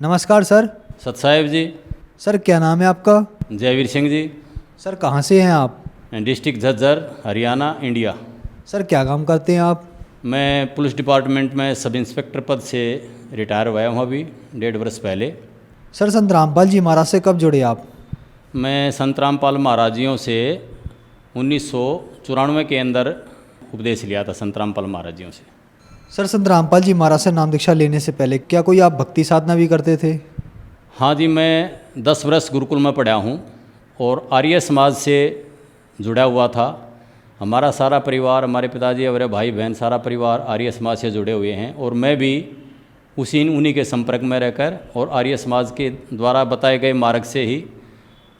नमस्कार सर। सतसाहेब जी। सर क्या नाम है आपका? जयवीर सिंह जी। सर कहाँ से हैं आप? District Jhajjar, Haryana, India. Sir क्या काम करते हैं आप? मैं पुलिस डिपार्टमेंट में सब इंस्पेक्टर पद से रिटायर हुआ हूँ अभी 1.5 वर्ष पहले। सर संत रामपाल जी महाराज से कब जुड़े आप? मैं संत रामपाल महाराजियों से 1994 के अंदर उपदेश लिया था, संत रामपाल महाराजियों से। सर संत रामपाल जी महाराज से नाम दीक्षा लेने से पहले क्या कोई आप भक्ति साधना भी करते थे? हाँ जी, मैं 10 वर्ष गुरुकुल में पढ़ा हूँ और आर्य समाज से जुड़ा हुआ था। हमारा सारा परिवार, हमारे पिताजी और भाई बहन, सारा परिवार आर्य समाज से जुड़े हुए हैं और मैं भी उन्हीं के संपर्क में रहकर और आर्य समाज के द्वारा बताए गए मार्ग से ही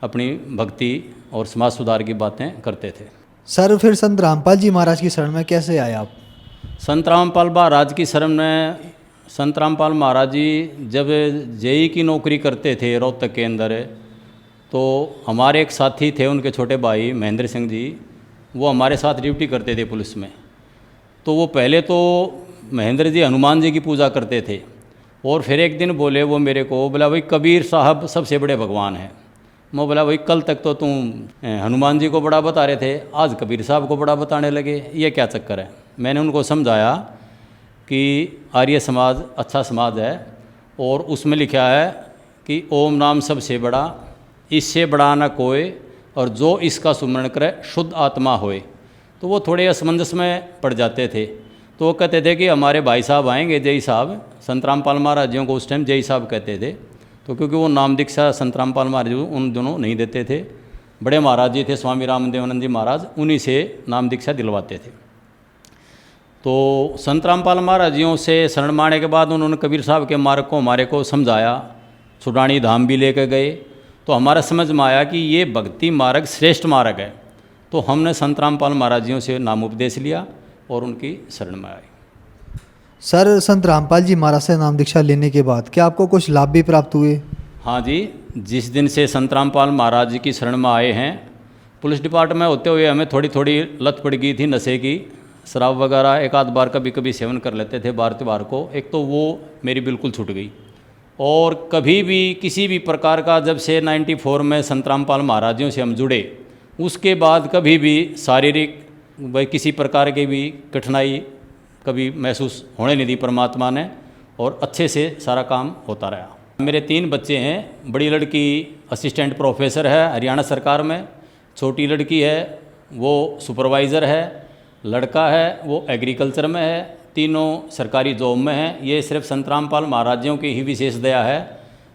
अपनी भक्ति और समाज सुधार की बातें करते थे। सर फिर संत रामपाल जी महाराज की शरण में कैसे आए आप? संत रामपाल महाराज की शरण में संत रामपाल महाराज जी जब जेई की नौकरी करते थे रोहतक के अंदर, तो हमारे एक साथी थे, उनके छोटे भाई महेंद्र सिंह जी, वो हमारे साथ ड्यूटी करते थे पुलिस में। तो वो पहले तो महेंद्र जी हनुमान जी की पूजा करते थे और फिर एक दिन बोले वो मेरे को, बोला भाई कबीर साहब सबसे बड़े भगवान हैं। मैं बोला भाई कल तक तो तुम हनुमान जी को बड़ा बता रहे थे, आज कबीर साहब को बड़ा बताने लगे, ये क्या चक्कर है? मैंने उनको समझाया कि आर्य समाज अच्छा समाज है और उसमें लिखा है कि ओम नाम सबसे बड़ा, इससे बड़ा ना कोई, और जो इसका सुमरण करे शुद्ध आत्मा होए। तो वो थोड़े असमंजस में पड़ जाते थे। तो वो कहते थे कि हमारे भाई साहब आएंगे, जय साहब, संत रामपाल महाराज जी को उस टाइम जय साहब कहते थे। तो क्योंकि वो नाम दीक्षा संत रामपाल महाराज जी उन दोनों नहीं देते थे, बड़े महाराज जी थे स्वामी रामदेवानंद जी महाराज, उन्हीं से नाम दीक्षा दिलवाते थे। तो संत रामपाल महाराज जियों से शरण माने के बाद उन्होंने कबीर साहब के मार्ग को हमारे को समझाया, छुड़ानी धाम भी लेकर गए। तो हमारा समझ में आया कि ये भक्ति मार्ग श्रेष्ठ मार्ग है। तो हमने संत रामपाल महाराज जियों से नाम उपदेश लिया और उनकी शरण में आए। सर संत रामपाल जी महाराज से नाम दीक्षा लेने के बाद क्या आपको कुछ लाभ भी प्राप्त हुए? हाँ जी, जिस दिन से संत रामपाल महाराज जी की शरण में आए हैं, पुलिस डिपार्टमेंट में होते हुए हमें थोड़ी थोड़ी लत पड़ गई थी नशे की, शराब वगैरह एक आध बार कभी कभी सेवन कर लेते थे बार त्योहार को। एक तो वो मेरी बिल्कुल छूट गई और कभी भी किसी भी प्रकार का, जब से 94 में संत रामपाल महाराजियों से हम जुड़े, उसके बाद कभी भी शारीरिक व किसी प्रकार की भी कठिनाई कभी महसूस होने नहीं दी परमात्मा ने, और अच्छे से सारा काम होता रहा। मेरे 3 बच्चे हैं। बड़ी लड़की असिस्टेंट प्रोफेसर है हरियाणा सरकार में, छोटी लड़की है वो सुपरवाइज़र है, लड़का है वो एग्रीकल्चर में है, तीनों सरकारी जॉब में हैं। ये सिर्फ संत रामपाल महाराजियों की ही विशेष दया है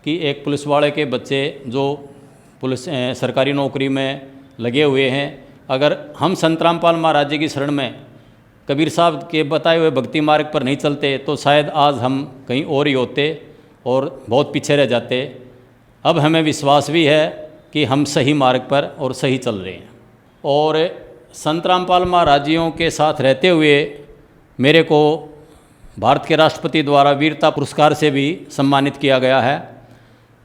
कि एक पुलिस वाले के बच्चे जो पुलिस सरकारी नौकरी में लगे हुए हैं, अगर हम संत रामपाल महाराज जी की शरण में कबीर साहब के बताए हुए भक्ति मार्ग पर नहीं चलते तो शायद आज हम कहीं और ही होते और बहुत पीछे रह जाते। अब हमें विश्वास भी है कि हम सही मार्ग पर और सही चल रहे हैं। और संत रामपाल महाराजियों के साथ रहते हुए मेरे को भारत के राष्ट्रपति द्वारा वीरता पुरस्कार से भी सम्मानित किया गया है,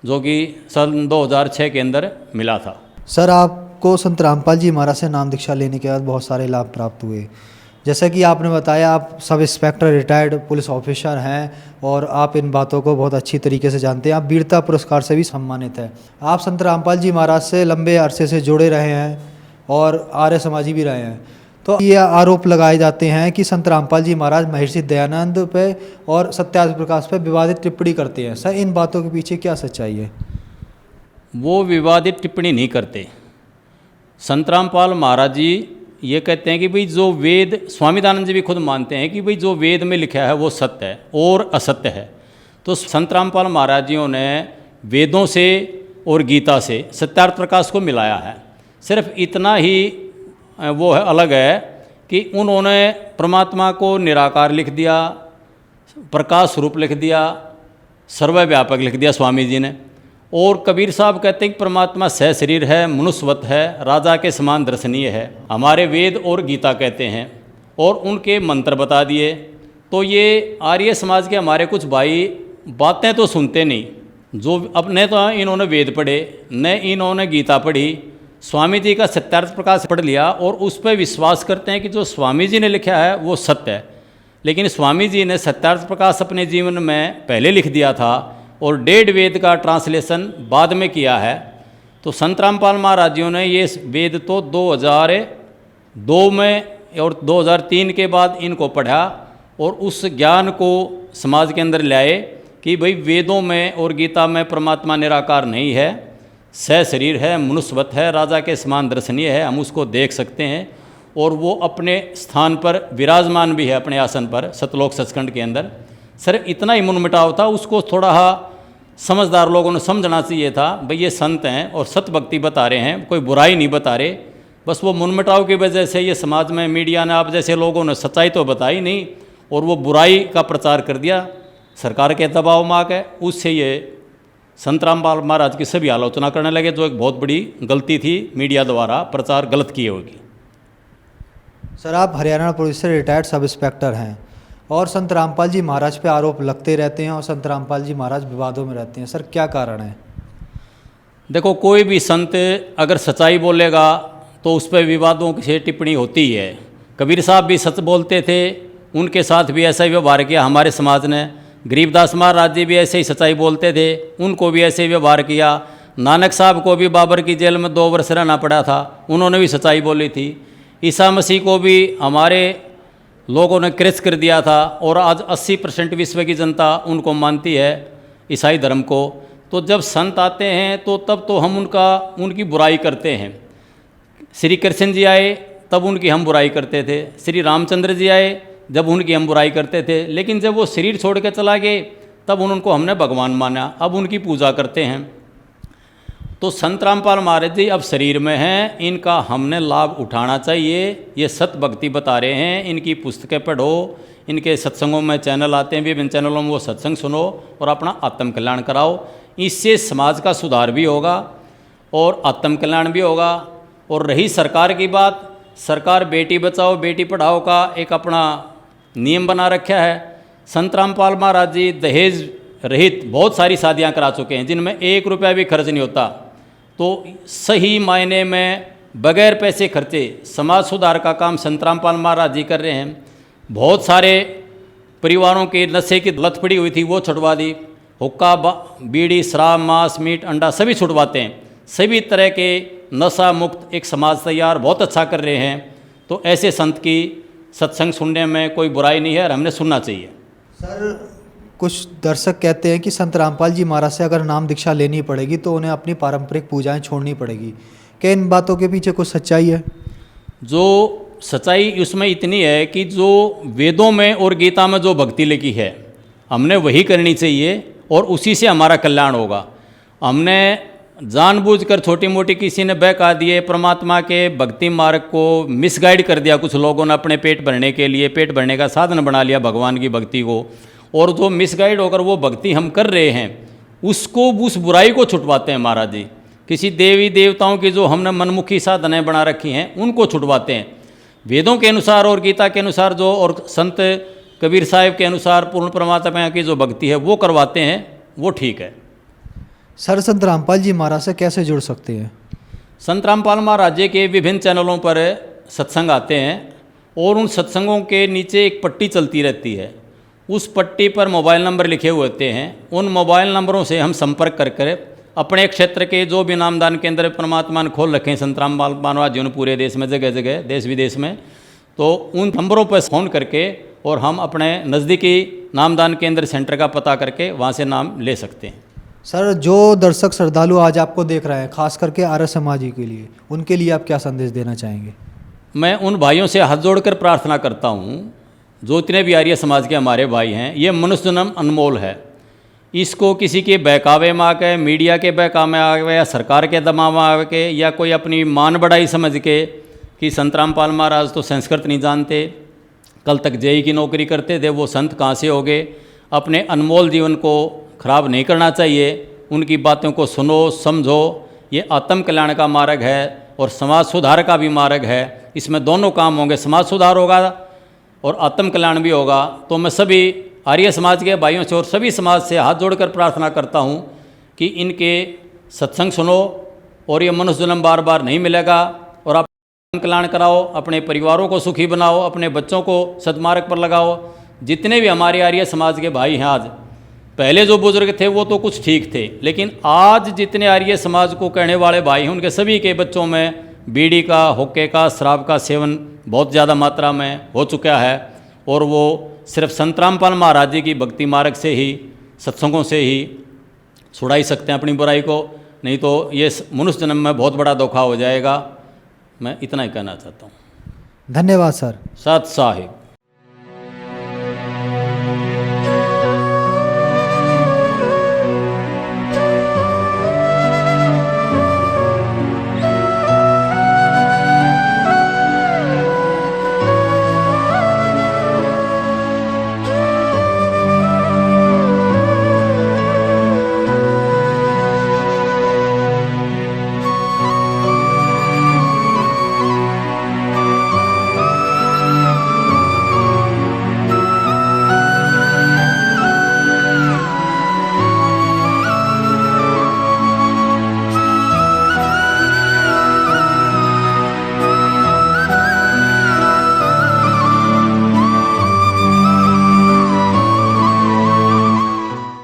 जो कि सन 2006 के अंदर मिला था। सर आपको संत रामपाल जी महाराज से नाम दीक्षा लेने के बाद बहुत सारे लाभ प्राप्त हुए। जैसा कि आपने बताया आप sub inspector retired police officer हैं और आप इन बातों को बहुत अच्छी तरीके से जानते हैं। आप वीरता पुरस्कार से भी सम्मानित हैं। आप संत रामपाल जी महाराज से लंबे अरसे से जुड़े रहे हैं और आर्य समाजी भी रहे हैं। तो ये आरोप लगाए जाते हैं कि संत रामपाल जी महाराज महर्षि दयानंद पे और सत्याग्रह प्रकाश पे विवादित टिप्पणी करते हैं। सर इन बातों के पीछे क्या सच्चाई है? वो विवादित टिप्पणी नहीं करते। संत रामपाल महाराज जी ये कहते हैं कि भाई जो वेद, स्वामी दयानंद जी भी खुद मानते हैं कि भाई जो वेद में लिखा है वो सत्य है और असत्य है। तो संत रामपाल महाराज जियों ने वेदों से और गीता से सत्याग्रह प्रकाश को मिलाया है। सिर्फ इतना ही वो है अलग है कि उन्होंने परमात्मा को निराकार लिख दिया, प्रकाश स्वरूप लिख दिया, सर्वव्यापक लिख दिया स्वामी जी ने। और कबीर साहब कहते हैं कि परमात्मा सह शरीर है, मनुष्यवत है, राजा के समान दर्शनीय है। हमारे वेद और गीता कहते हैं और उनके मंत्र बता दिए। तो ये आर्य समाज के हमारे कुछ भाई बातें तो सुनते नहीं, जो अपने तो इन्होंने वेद पढ़े, न इन्होंने गीता पढ़ी, स्वामी जी का सत्याग्रह प्रकाश पढ़ लिया और उस पर विश्वास करते हैं कि जो स्वामी जी ने लिखा है वो सत्य है। लेकिन स्वामी जी ने सत्याग्रह प्रकाश अपने जीवन में पहले लिख दिया था और 1.5 वेद का ट्रांसलेशन बाद में किया है। तो संत रामपाल महाराज जी ने ये वेद तो 2002 में और 2003 के बाद इनको पढ़ा और उस ज्ञान को समाज के अंदर लाए कि भाई वेदों में और गीता में परमात्मा निराकार नहीं है, सशरीर है, मनुष्यवत है, राजा के समान दर्शनीय है, हम उसको देख सकते हैं और वो अपने स्थान पर विराजमान भी है अपने आसन पर सतलोक सचखंड के अंदर। सिर्फ इतना ही मनमुटाव था, उसको थोड़ा समझदार लोगों ने समझना चाहिए था भाई ये संत हैं और सत भक्ति बता रहे हैं, कोई बुराई नहीं बता रहे। बस वो मनमुटाव की वजह से ये समाज में मीडिया ने आप जैसे लोगों ने सच्चाई तो बताई नहीं और वो बुराई का प्रचार कर दिया सरकार के दबाव में आके। उससे ये संत रामपाल महाराज की सभी आलोचना करने लगे, जो एक बहुत बड़ी गलती थी, मीडिया द्वारा प्रचार गलत किए होगी। सर आप हरियाणा पुलिस से रिटायर्ड सब इंस्पेक्टर हैं और संत रामपाल जी महाराज पे आरोप लगते रहते हैं और संत रामपाल जी महाराज विवादों में रहते हैं, सर क्या कारण है? देखो, कोई भी संत अगर सच्चाई बोलेगा तो उस पर विवादों से टिप्पणी होती है। कबीर साहब भी सच बोलते थे, उनके साथ भी ऐसा ही व्यवहार किया हमारे समाज ने। गरीबदास महाराज जी भी ऐसे ही सच्चाई बोलते थे, उनको भी ऐसे ही व्यवहार किया। नानक साहब को भी बाबर की जेल में 2 वर्ष रहना पड़ा था, उन्होंने भी सच्चाई बोली थी। ईसा मसीह को भी हमारे लोगों ने क्रिस कर दिया था और आज 80% विश्व की जनता उनको मानती है, ईसाई धर्म को। तो जब संत आते हैं तो तब तो हम उनकी बुराई करते हैं। श्री कृष्ण जी आए तब उनकी हम बुराई करते थे, श्री रामचंद्र जी आए जब उनकी हम बुराई करते थे, लेकिन जब वो शरीर छोड़ के चला गए तब उनको हमने भगवान माना, अब उनकी पूजा करते हैं। तो संत रामपाल महाराज जी अब शरीर में हैं, इनका हमने लाभ उठाना चाहिए। ये सत भक्ति बता रहे हैं, इनकी पुस्तकें पढ़ो, इनके सत्संगों में चैनल आते हैं, विभिन्न चैनलों में वो सत्संग सुनो और अपना आत्म कल्याण कराओ। इससे समाज का सुधार भी होगा और आत्म कल्याण भी होगा। और रही सरकार की बात, सरकार बेटी बचाओ बेटी पढ़ाओ का एक अपना नियम बना रखा है। संत रामपाल महाराज जी दहेज रहित बहुत सारी शादियां करा चुके हैं जिनमें 1 रुपया भी खर्च नहीं होता। तो सही मायने में बगैर पैसे खर्चे समाज सुधार का काम संत रामपाल महाराज जी कर रहे हैं। बहुत सारे परिवारों के नशे की लत पड़ी हुई थी, वो छुड़वा दी। हुक्का, बीड़ी, शराब, मांस, मीट, अंडा सभी छुड़वाते हैं। सभी तरह के नशा मुक्त एक समाज तैयार बहुत अच्छा कर रहे हैं। तो ऐसे संत की सत्संग सुनने में कोई बुराई नहीं है और हमने सुनना चाहिए। सर कुछ दर्शक कहते हैं कि संत रामपाल जी महाराज से अगर नाम दीक्षा लेनी पड़ेगी तो उन्हें अपनी पारंपरिक पूजाएं छोड़नी पड़ेगी, क्या इन बातों के पीछे कुछ सच्चाई है? जो सच्चाई उसमें इतनी है कि जो वेदों में और गीता में जो भक्ति लिखी है हमने वही करनी चाहिए और उसी से हमारा कल्याण होगा। हमने जानबूझकर छोटी मोटी किसी ने बहका दिए परमात्मा के भक्ति मार्ग को मिसगाइड कर दिया, कुछ लोगों ने अपने पेट भरने के लिए पेट भरने का साधन बना लिया भगवान की भक्ति को, और जो मिसगाइड होकर वो भक्ति हम कर रहे हैं उसको उस बुराई को छुटवाते हैं महाराज जी। किसी देवी देवताओं की जो हमने मनमुखी साधनाएं बना रखी हैं उनको छुटवाते हैं। वेदों के अनुसार और गीता के अनुसार जो और संत कबीर साहिब के अनुसार पूर्ण परमात्मा की जो भक्ति है वो करवाते हैं, वो ठीक है। सर संत रामपाल जी महाराज से कैसे जुड़ सकते हैं? संत रामपाल महाराज जी के विभिन्न चैनलों पर सत्संग आते हैं और उन सत्संगों के नीचे एक पट्टी चलती रहती है। उस पट्टी पर मोबाइल नंबर लिखे हुए होते हैं। उन मोबाइल नंबरों से हम संपर्क कर अपने क्षेत्र के जो भी नामदान केंद्र परमात्मा ने खोल रखे हैं संत रामपाल महाराज जी ने पूरे देश में, जगह जगह देश विदेश में, तो उन नंबरों पर फ़ोन करके और हम अपने नज़दीकी नामदान केंद्र सेंटर का पता करके वहाँ से नाम ले सकते हैं। सर जो दर्शक श्रद्धालु आज आपको देख रहे हैं, खास करके आर्य समाजी के लिए, उनके लिए आप क्या संदेश देना चाहेंगे? मैं उन भाइयों से हाथ जोड़कर प्रार्थना करता हूँ, जो इतने भी आर्य समाज के हमारे भाई हैं, ये मनुष्य जन्म अनमोल है। इसको किसी के बहकावे में आके, मीडिया के बहकावे में आके या सरकार के दबाव में आके या कोई अपनी मान बढ़ाई समझ के कि संत रामपाल महाराज तो संस्कृत नहीं जानते, कल तक जेई की नौकरी करते थे, वो संत कहाँ से हो गए। अपने अनमोल जीवन को खराब नहीं करना चाहिए। उनकी बातों को सुनो, समझो। ये आत्म कल्याण का मार्ग है और समाज सुधार का भी मार्ग है। इसमें दोनों काम होंगे, समाज सुधार होगा और आत्म कल्याण भी होगा। तो मैं सभी आर्य समाज के भाइयों से और सभी समाज से हाथ जोड़कर प्रार्थना करता हूँ कि इनके सत्संग सुनो और ये मनुष्य जन्म बार बार नहीं मिलेगा और आप आत्म कल्याण कराओ, अपने परिवारों को सुखी बनाओ, अपने बच्चों को सदमार्ग पर लगाओ। जितने भी हमारे आर्य समाज के भाई हैं आज पहले जो बुजुर्ग थे वो तो कुछ ठीक थे, लेकिन आज जितने आर्य समाज को कहने वाले भाई हैं उनके सभी के बच्चों में बीड़ी का, हुक्के का, शराब का सेवन बहुत ज़्यादा मात्रा में हो चुका है। और वो सिर्फ संत रामपाल महाराज जी की भक्ति मार्ग से ही, सत्संगों से ही छुड़ा ही सकते हैं अपनी बुराई को, नहीं तो ये मनुष्य जन्म में बहुत बड़ा धोखा हो जाएगा। मैं इतना ही कहना चाहता हूँ। धन्यवाद सर। सत साहिब।